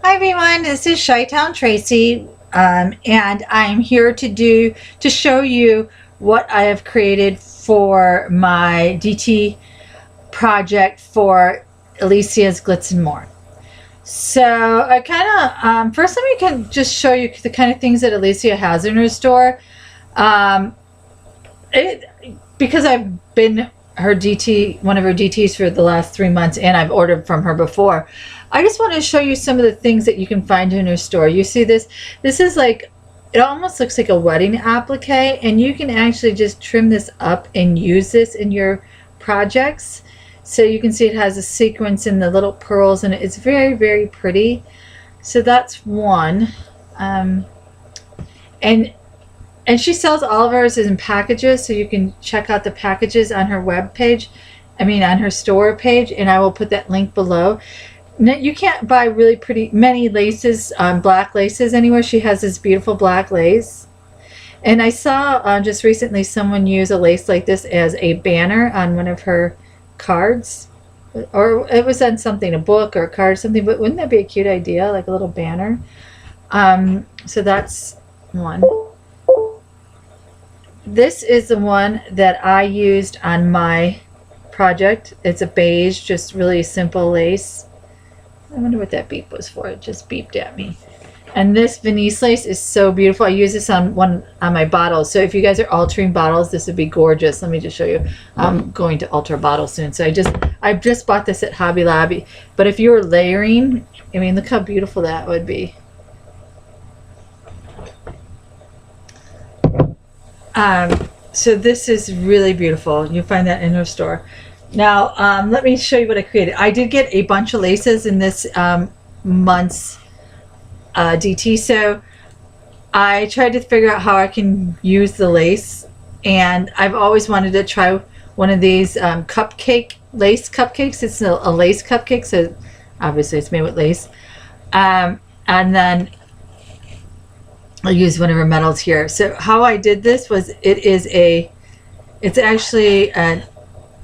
Hi everyone, this is Chi-townTraci, and I'm here to show you what I have created for my DT project for Alicia's Glitzzandmore. So I kind of first let me just show you the kind of things that Alicia has in her store. Um, because I've been her DT, one of her DTs for the last 3 months, and I've ordered from her before. I just want to show you some of the things that you can find in her store. You see this? This is like, it almost looks like a wedding applique, and you can actually just trim this up and use this in your projects. So you can see it has a sequence in the little pearls, and it's very, very pretty. So that's one. And she sells all of hers in packages, so you can check out the packages on her web page. I mean, on her store page, and I will put that link below. Now, you can't buy really many laces, black laces anywhere. She has this beautiful black lace. And I saw just recently someone use a lace like this as a banner on one of her cards. Or it was on something, a book or a card or something. But wouldn't that be a cute idea, like a little banner? So that's one. This is the one that I used on my project. It's a beige, just really simple lace. I wonder what that beep was for. It just beeped at me. And this Venice lace is so beautiful. I use this on my bottles. So if you guys are altering bottles, this would be gorgeous. Let me just show you. I'm going to alter a bottle soon. So I just bought this at Hobby Lobby. But if you were layering, I mean, look how beautiful that would be. So this is really beautiful. You'll find that in her store. Now, let me show you what I created. I did get a bunch of laces in this month's DT, so I tried to figure out how I can use the lace, and I've always wanted to try one of these lace cupcakes. It's a lace cupcake, so obviously it's made with lace. And then I'll use one of her metals here. So how I did this was, it's actually an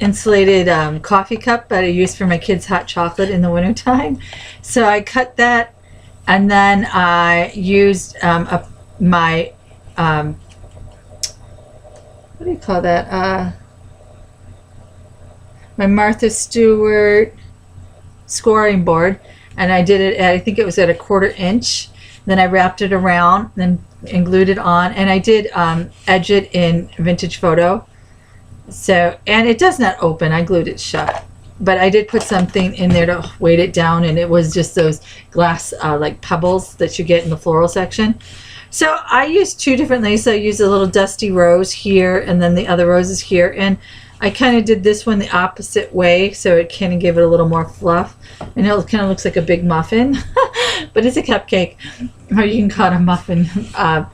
insulated coffee cup that I use for my kids' hot chocolate in the wintertime. So I cut that, and then I used my what do you call that? My Martha Stewart scoring board, and I did it at, I think it was at 1/4 inch. Then I wrapped it around and glued it on, and I did edge it in Vintage Photo. So, and it does not open. I glued it shut, but I did put something in there to weight it down, and it was just those glass like pebbles that you get in the floral section. So I used 2 different laces. I used a little dusty rose here, and then the other roses here, and I kind of did this one the opposite way, so it kind of gave it a little more fluff, and it kind of looks like a big muffin, but it's a cupcake, or you can call it a muffin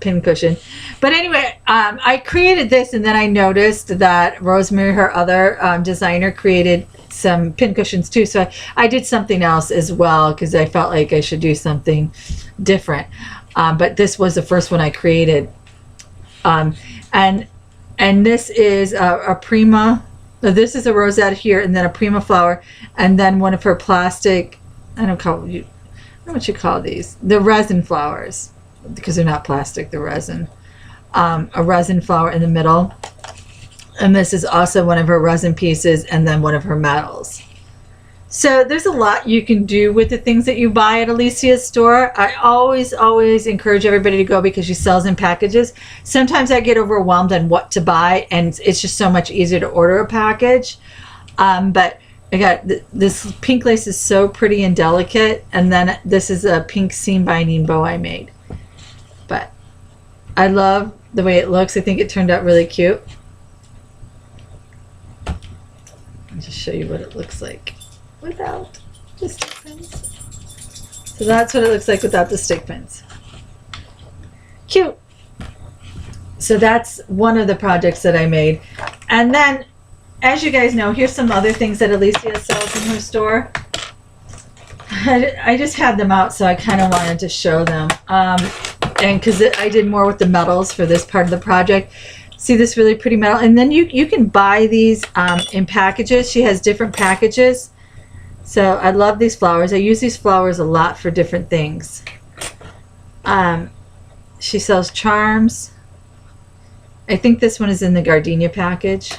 pincushion. But anyway, I created this, and then I noticed that Rosemary, her other designer, created some pincushions too, so I did something else as well, because I felt like I should do something different. But this was the first one I created. And this is a Prima. This is a rosette here, and then a Prima flower, and then one of her plastic, I don't know what you call these. The resin flowers, because they're not plastic, they're resin. A resin flower in the middle. And this is also one of her resin pieces, and then one of her metals. So there's a lot you can do with the things that you buy at Alicia's store. I always encourage everybody to go, because she sells in packages. Sometimes I get overwhelmed on what to buy, and it's just so much easier to order a package. But I got this pink lace is so pretty and delicate, and then this is a pink seam binding bow I made. But I love the way it looks. I think it turned out really cute. I'll just show you what it looks like without the stick pins. So that's what it looks like without the stick pins. Cute. So that's one of the projects that I made. And then, as you guys know, here's some other things that Alicia sells in her store. I just had them out, so I kind of wanted to show them. And because I did more with the metals for this part of the project. See this really pretty metal? And then you can buy these in packages. She has different packages. So I love these flowers. I use these flowers a lot for different things. She sells charms. I think this one is in the gardenia package.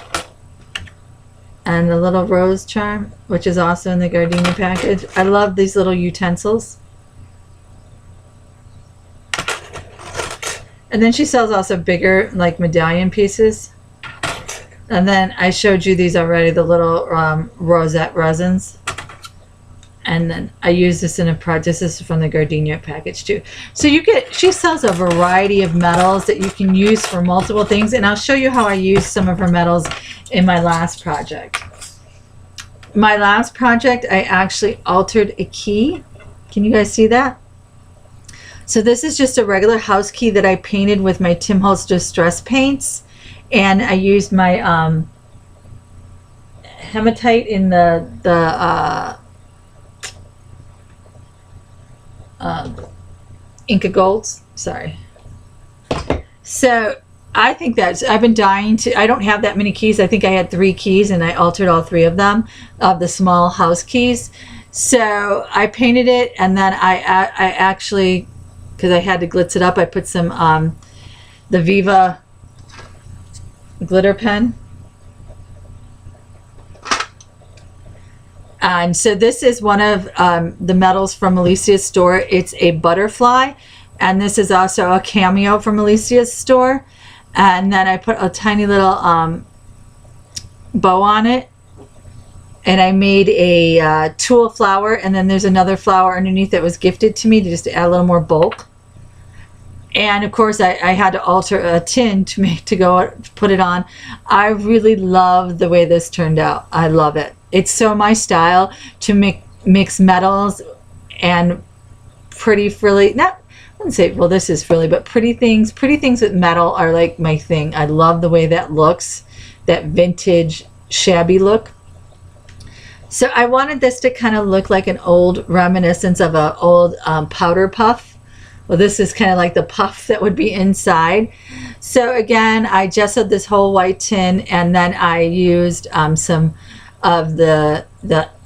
And the little rose charm, which is also in the gardenia package. I love these little utensils. And then she sells also bigger, like medallion pieces. And then I showed you these already, the little rosette resins. And then I use this in a project. This is from the gardenia package too. So you get, she sells a variety of metals that you can use for multiple things. And I'll show you how I use some of her metals in my last project. My last project, I actually altered a key. Can you guys see that? So this is just a regular house key that I painted with my Tim Holtz Distress paints. And I used my hematite in the Inca Golds. Sorry. So I think that's, I've been dying to, I don't have that many keys. I think I had 3 keys and I altered all 3 of them, of the small house keys. So I painted it, and then I actually, because I had to glitz it up, I put some the Viva glitter pen. And so this is one of the metals from Alicia's store. It's a butterfly, and this is also a cameo from Alicia's store. And then I put a tiny little bow on it, and I made a tulle flower, and then there's another flower underneath that was gifted to me to just add a little more bulk. And of course I had to alter a tin to go put it on. I really love the way this turned out. I love it. It's so my style to mix metals and pretty frilly, not, I wouldn't say, well, this is frilly, but pretty things with metal are like my thing. I love the way that looks, that vintage shabby look. So I wanted this to kind of look like an old reminiscence of an old powder puff. Well, this is kind of like the puff that would be inside. So again, I gessoed this whole white tin, and then I used some of the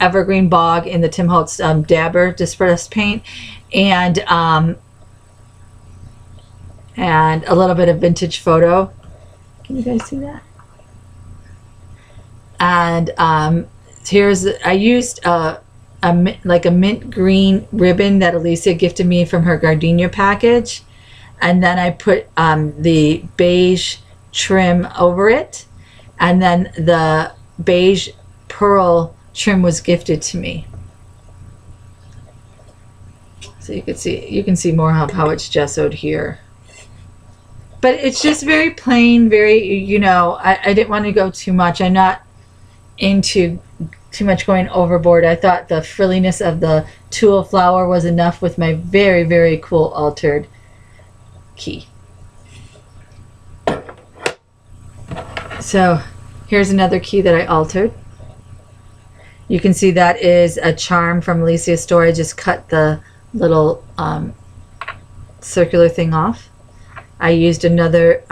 evergreen bog in the Tim Holtz Dabber Distress paint, and a little bit of vintage photo. Can you guys see that? And I used like a mint green ribbon that Alicia gifted me from her gardenia package, and then I put the beige trim over it, and then the beige pearl trim was gifted to me. So you can see more of how it's gessoed here. But it's just very plain, very, you know, I didn't want to go too much. I'm not into too much going overboard. I thought the frilliness of the tulle flower was enough with my very, very cool altered key. So here's another key that I altered. You can see that is a charm from Alicia's store. I just cut the little circular thing off. I used another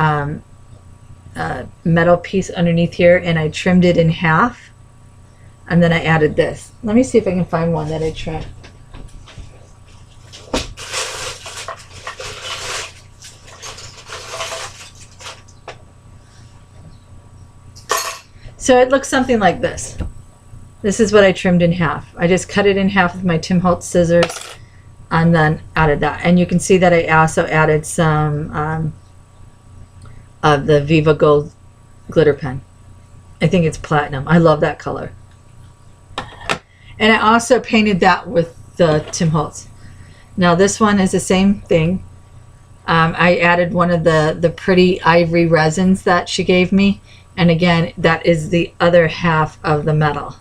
metal piece underneath here, and I trimmed it in half. And then I added this. Let me see if I can find one that I trimmed. So it looks something like this. This is what I trimmed in half. I just cut it in half with my Tim Holtz scissors and then added that. And you can see that I also added some of the Viva Gold glitter pen. I think it's platinum. I love that color. And I also painted that with the Tim Holtz. Now this one is the same thing. I added one of the pretty ivory resins that she gave me. And again, that is the other half of the metal.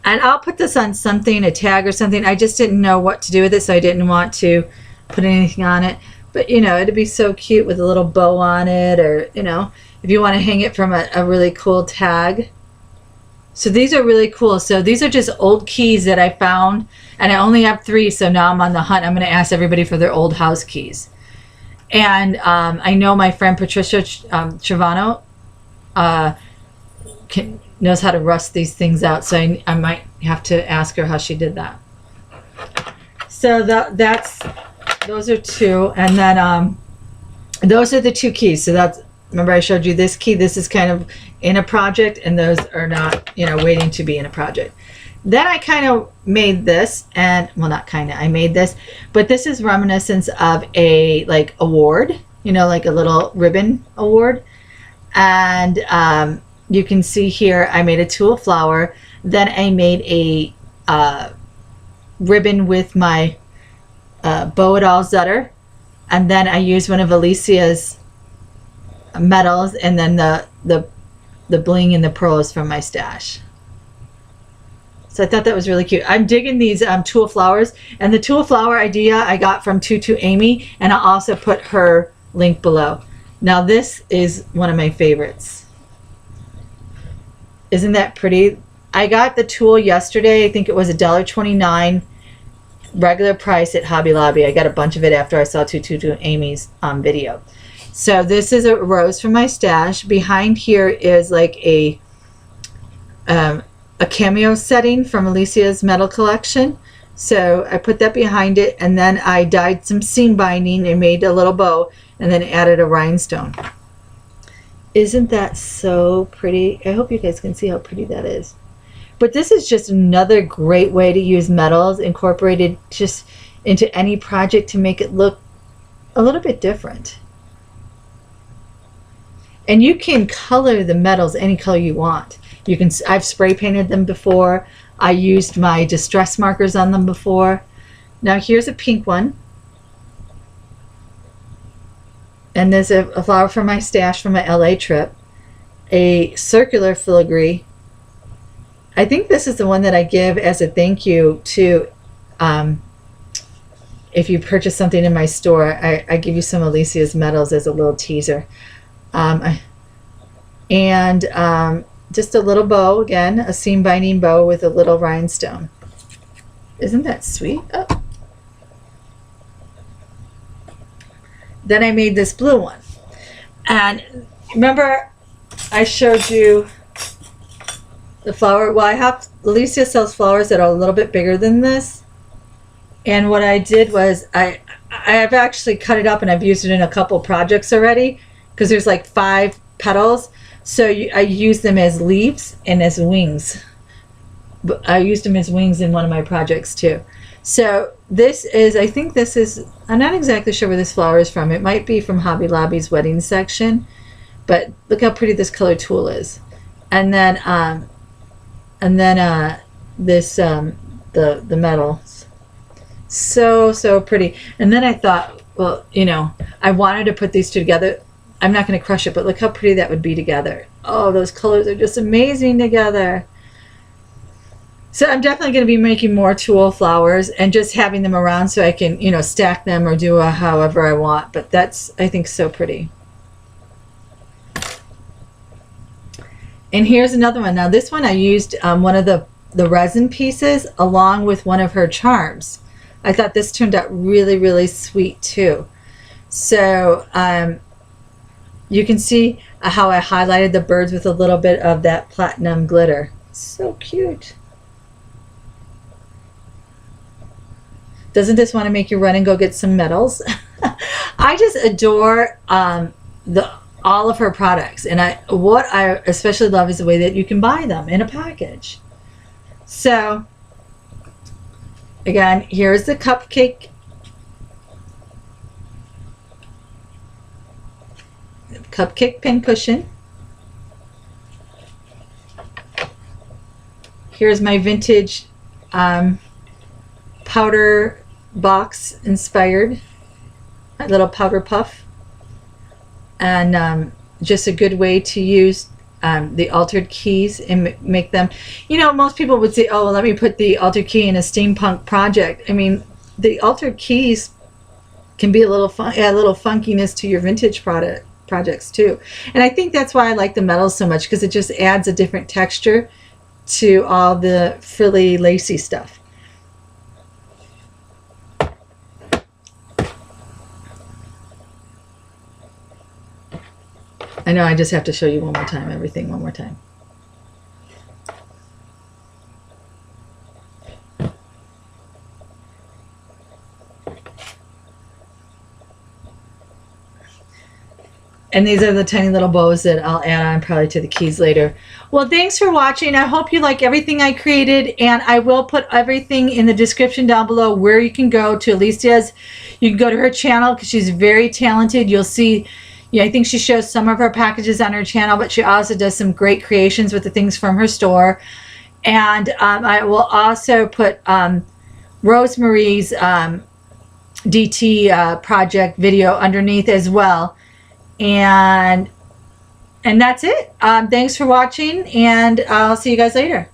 And I'll put this on something, a tag or something. I just didn't know what to do with it, so I didn't want to put anything on it. But, you know, it'd be so cute with a little bow on it, or, you know, if you want to hang it from a really cool tag. So these are really cool. So these are just old keys that I found, and I only have 3, so now I'm on the hunt. I'm going to ask everybody for their old house keys. And I know my friend Patricia Travano knows how to rust these things out. So I might have to ask her how she did that. So those are two. And then those are the two keys. So that's, remember I showed you this key. This is kind of in a project, and those are not, you know, waiting to be in a project. Then I kind of made this, and well, not kind of, I made this, but this is reminiscence of a like award, you know, like a little ribbon award. And you can see here I made a tulle flower. Then I made a ribbon with my bow it all Zutter, and then I used one of Alicia's metals, and then the bling and the pearls from my stash. So I thought that was really cute. I'm digging these tulle flowers, and the tulle flower idea I got from Tutu Amy, and I'll also put her link below. Now this is one of my favorites. Isn't that pretty? I got the tulle yesterday. I think it was $1.29 regular price at Hobby Lobby. I got a bunch of it after I saw Tutu Amy's video. So this is a rose from my stash. Behind here is like a cameo setting from Alicia's metal collection. So I put that behind it, and then I dyed some seam binding and made a little bow, and then added a rhinestone. Isn't that so pretty? I hope you guys can see how pretty that is. But this is just another great way to use metals incorporated just into any project to make it look a little bit different. And you can color the metals any color you want. You can, I've spray painted them before. I used my distress markers on them before. Now here's a pink one. And there's a flower from my stash from my LA trip. A circular filigree. I think this is the one that I give as a thank you to, if you purchase something in my store, I give you some Alicia's metals as a little teaser. Just a little bow, again, a seam binding bow with a little rhinestone. Isn't that sweet? Oh. Then I made this blue one. And remember I showed you the flower? Well, I have, Alicia sells flowers that are a little bit bigger than this. And what I did was I've actually cut it up, and I've used it in a couple projects already, because there's like 5 petals. So I use them as leaves and as wings. But I used them as wings in one of my projects too. So this is, I think this is, I'm not exactly sure where this flower is from. It might be from Hobby Lobby's wedding section, but look how pretty this color tulle is. And then this the metals, so pretty. And then I thought, well, you know, I wanted to put these two together. I'm not going to crush it, but look how pretty that would be together. Oh, those colors are just amazing together. So I'm definitely going to be making more tulle flowers and just having them around so I can, you know, stack them or do however I want. But that's, I think, so pretty. And here's another one. Now this one I used one of the resin pieces along with one of her charms. I thought this turned out really, really sweet too. So you can see how I highlighted the birds with a little bit of that platinum glitter. So cute. Doesn't this want to make you run and go get some medals? I just adore all of her products. And what I especially love is the way that you can buy them in a package. So again, here's the cupcake. Cupcake pincushion. Here's my vintage powder box inspired, a little powder puff, and just a good way to use the altered keys and make them, you know, most people would say, oh, well, let me put the altered key in a steampunk project. I mean, the altered keys can be a little fun, add a little funkiness to your vintage projects too. And I think that's why I like the metals so much, because it just adds a different texture to all the frilly, lacy stuff. I know I just have to show you one more time, everything one more time. And these are the tiny little bows that I'll add on probably to the keys later. Well, thanks for watching. I hope you like everything I created, and I will put everything in the description down below where you can go to Alicia's. You can go to her channel because she's very talented. You'll see, I think she shows some of her packages on her channel, but she also does some great creations with the things from her store. And I will also put Rosemarie's DT project video underneath as well. And that's it. Thanks for watching, and I'll see you guys later.